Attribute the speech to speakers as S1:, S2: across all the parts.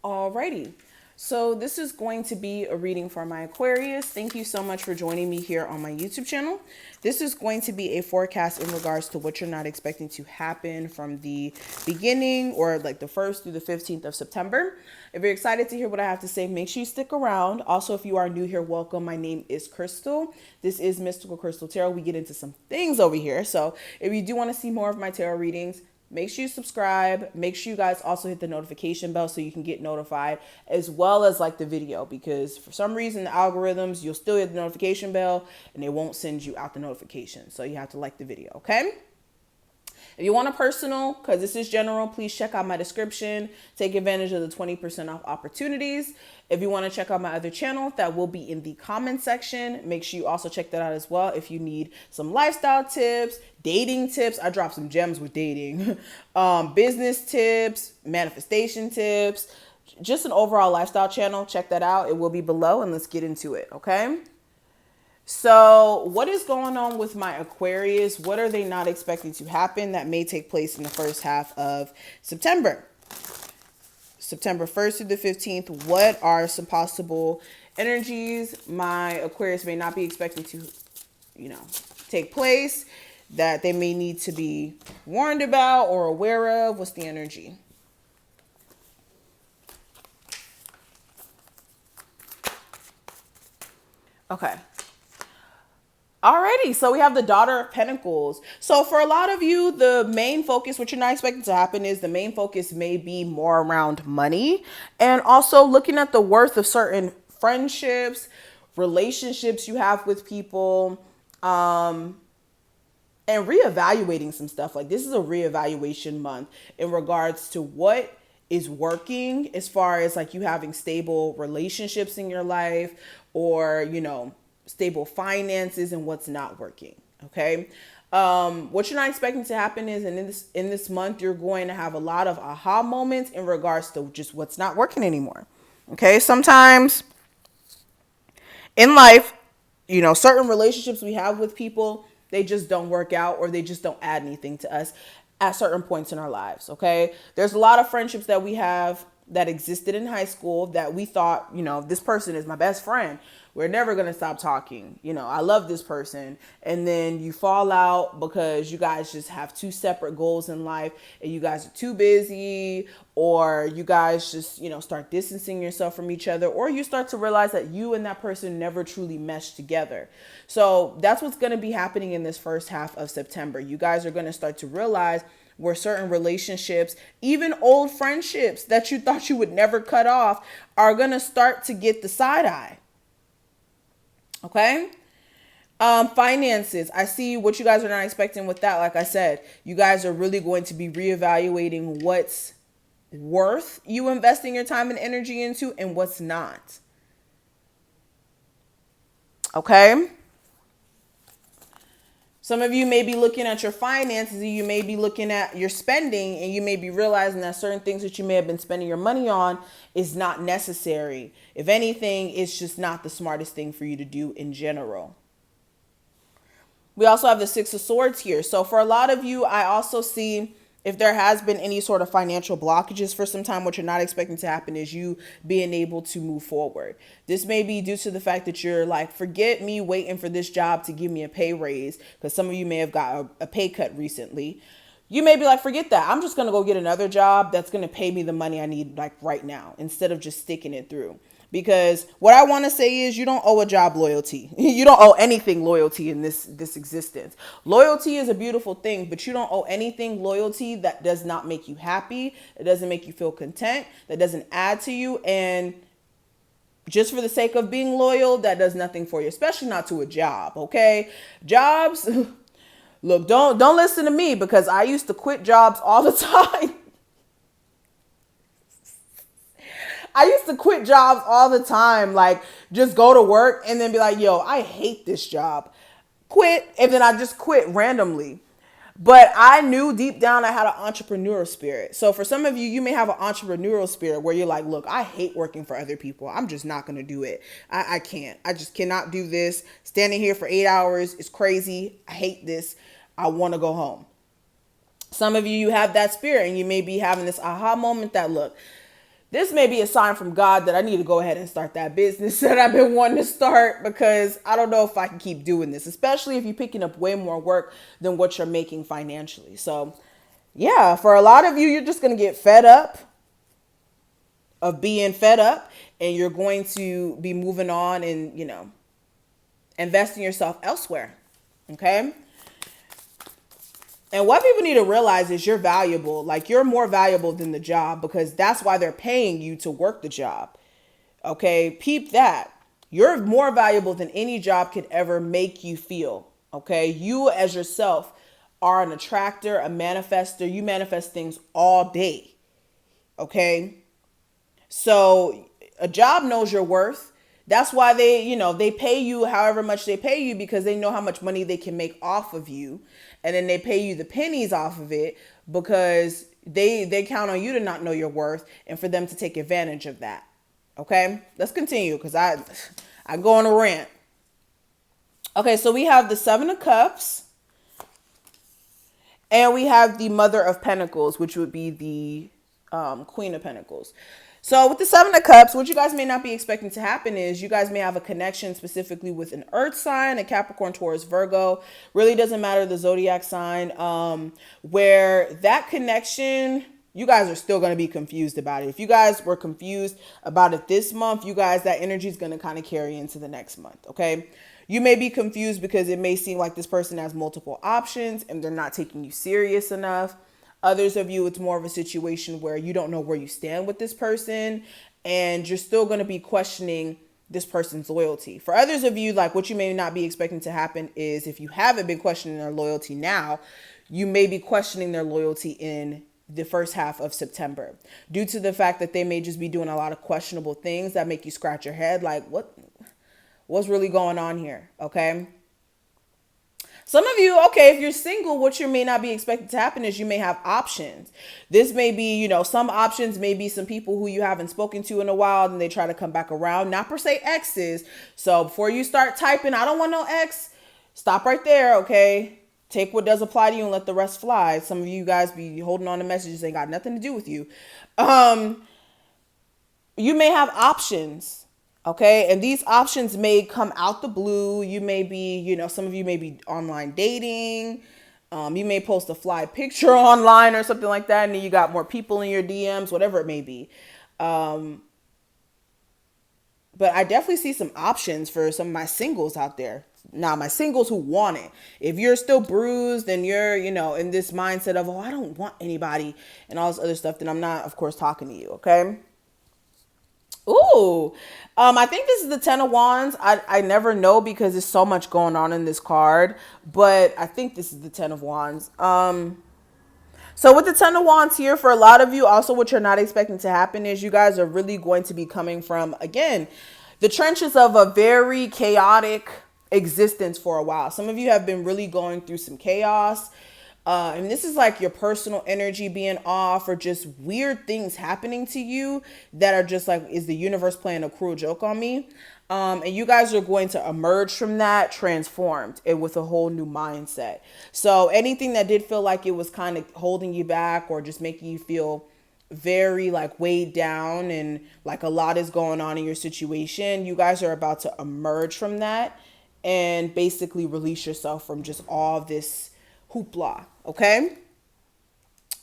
S1: Alrighty. So this is going to be a reading for my Aquarius. Thank you so much for joining me here on my YouTube channel. This is going to be a forecast in regards to what you're not expecting to happen from the beginning or like the 1st through the 15th of September. If you're excited to hear what I have to say, make sure you stick around. Also, if you are new here, welcome. My name is Crystal. This is Mystical Crystal Tarot. We get into some things over here. So if you do want to see more of my tarot readings, make sure you subscribe. Make sure you guys also hit the notification bell so you can get notified, as well as like the video, because for some reason the algorithms, you'll still hit the notification bell and they won't send you out the notification. So you have to like the video, okay? If you want a personal, because this is general, please check out my description. Take advantage of the 20% off opportunities. If you want to check out my other channel, that will be in the comment section. Make sure you also check that out as well. If you need some lifestyle tips, dating tips, I dropped some gems with dating, business tips, manifestation tips, just an overall lifestyle channel. Check that out. It will be below, and let's get into it, okay? So what is going on with my Aquarius? What are they not expecting to happen that may take place in the first half of September? September 1st through the 15th. What are some possible energies my Aquarius may not be expecting to, take place that they may need to be warned about or aware of? What's the energy? Okay. Alrighty, so we have the Daughter of Pentacles. So for a lot of you, the main focus, what you're not expecting to happen is the main focus may be more around money and also looking at the worth of certain friendships, relationships you have with people, and reevaluating some stuff. Like this is a reevaluation month in regards to what is working as far as like you having stable relationships in your life or, stable finances and what's not working. Okay. What you're not expecting to happen is, and in this month, you're going to have a lot of aha moments in regards to just what's not working anymore. Okay. Sometimes in life, certain relationships we have with people, they just don't work out or they just don't add anything to us at certain points in our lives. Okay. There's a lot of friendships that we have that existed in high school that we thought, this person is my best friend. We're never going to stop talking. I love this person. And then you fall out because you guys just have two separate goals in life and you guys are too busy, or you guys just, start distancing yourself from each other, or you start to realize that you and that person never truly meshed together. So that's what's going to be happening in this first half of September. You guys are going to start to realize where certain relationships, even old friendships that you thought you would never cut off, are going to start to get the side eye. Okay. Finances. I see what you guys are not expecting with that. Like I said, you guys are really going to be reevaluating what's worth you investing your time and energy into and what's not. Okay. Some of you may be looking at your finances, and you may be looking at your spending, and you may be realizing that certain things that you may have been spending your money on is not necessary. If anything, it's just not the smartest thing for you to do in general. We also have the Six of Swords here. So for a lot of you, I also see if there has been any sort of financial blockages for some time, what you're not expecting to happen is you being able to move forward. This may be due to the fact that you're like, forget me waiting for this job to give me a pay raise, because some of you may have got a pay cut recently. You may be like, forget that. I'm just going to go get another job that's going to pay me the money I need like right now, instead of just sticking it through. Because what I want to say is you don't owe a job loyalty. You don't owe anything loyalty in this existence. Loyalty is a beautiful thing, but you don't owe anything loyalty that does not make you happy. It doesn't make you feel content. That doesn't add to you. And just for the sake of being loyal, that does nothing for you, especially not to a job. Okay. Jobs. Look, don't listen to me, because I used to quit jobs all the time. I used to quit jobs all the time, like just go to work and then be like, yo, I hate this job. Quit. And then I just quit randomly. But I knew deep down I had an entrepreneurial spirit. So for some of you, you may have an entrepreneurial spirit where you're like, look, I hate working for other people. I'm just not going to do it. I can't. I just cannot do this. Standing here for 8 hours is crazy. I hate this. I want to go home. Some of you have that spirit, and you may be having this aha moment that, look, This may be a sign from God that I need to go ahead and start that business that I've been wanting to start, because I don't know if I can keep doing this, especially if you're picking up way more work than what you're making financially. So yeah, for a lot of you, you're just going to get fed up of being fed up, and you're going to be moving on and, investing yourself elsewhere. Okay. And what people need to realize is you're valuable. Like, you're more valuable than the job, because that's why they're paying you to work the job. Okay. Peep that. You're more valuable than any job could ever make you feel. Okay. You as yourself are an attractor, a manifester. You manifest things all day. Okay. So a job knows your worth. That's why they pay you however much they pay you, because they know how much money they can make off of you. And then they pay you the pennies off of it, because they count on you to not know your worth and for them to take advantage of that. Okay, let's continue, because I go on a rant. Okay, so we have the Seven of Cups, and we have the Mother of Pentacles, which would be the Queen of Pentacles. So with the Seven of Cups, what you guys may not be expecting to happen is you guys may have a connection specifically with an earth sign, a Capricorn, Taurus, Virgo. Really doesn't matter the zodiac sign, where that connection, you guys are still going to be confused about it. If you guys were confused about it this month, you guys, that energy is going to kind of carry into the next month. Okay. You may be confused because it may seem like this person has multiple options and they're not taking you serious enough. Others of you, it's more of a situation where you don't know where you stand with this person, and you're still going to be questioning this person's loyalty. For others of you, like, what you may not be expecting to happen is, if you haven't been questioning their loyalty now, you may be questioning their loyalty in the first half of September, due to the fact that they may just be doing a lot of questionable things that make you scratch your head. Like, what's really going on here? Okay. Some of you, okay, if you're single, what you may not be expecting to happen is you may have options. This may be, some options may be some people who you haven't spoken to in a while, and they try to come back around. Not per se exes. So before you start typing, I don't want no ex, stop right there, okay? Take what does apply to you and let the rest fly. Some of you guys be holding on to messages that ain't got nothing to do with you. You may have options. Okay. And these options may come out the blue. You may be, some of you may be online dating. You may post a fly picture online or something like that, and then you got more people in your DMs, whatever it may be. But I definitely see some options for some of my singles out there. Now, my singles who want it. If you're still bruised and you're, in this mindset of, I don't want anybody and all this other stuff, then I'm not, of course, talking to you. Okay. Ooh, I think this is the Ten of Wands. I never know because there's so much going on in this card, but I think this is the Ten of Wands. So with the Ten of Wands here, for a lot of you, also what you're not expecting to happen is you guys are really going to be coming from, again, the trenches of a very chaotic existence for a while. Some of you have been really going through some chaos. And this is like your personal energy being off, or just weird things happening to you that are just like, is the universe playing a cruel joke on me? And you guys are going to emerge from that transformed and with a whole new mindset. So anything that did feel like it was kind of holding you back or just making you feel very like weighed down and like a lot is going on in your situation, you guys are about to emerge from that and basically release yourself from just all this hoopla. Okay.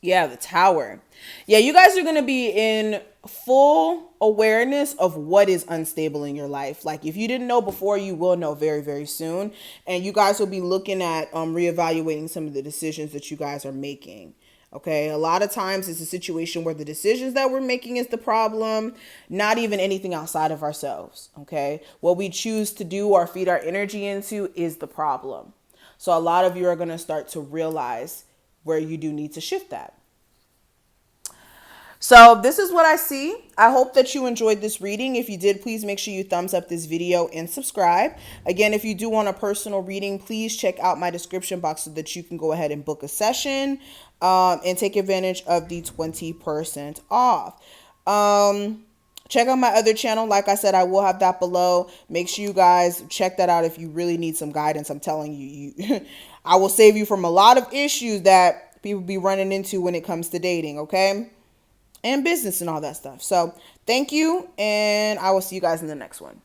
S1: Yeah. The Tower. Yeah. You guys are going to be in full awareness of what is unstable in your life. Like, if you didn't know before, you will know very, very soon. And you guys will be looking at, reevaluating some of the decisions that you guys are making. Okay. A lot of times it's a situation where the decisions that we're making is the problem, not even anything outside of ourselves. Okay. What we choose to do or feed our energy into is the problem. So a lot of you are going to start to realize where you do need to shift that. So this is what I see. I hope that you enjoyed this reading. If you did, please make sure you thumbs up this video and subscribe. Again, if you do want a personal reading, please check out my description box so that you can go ahead and book a session and take advantage of the 20% off. Check out my other channel. Like I said, I will have that below. Make sure you guys check that out if you really need some guidance. I'm telling you, I will save you from a lot of issues that people be running into when it comes to dating. Okay. and business and all that stuff. So thank you, and I will see you guys in the next one.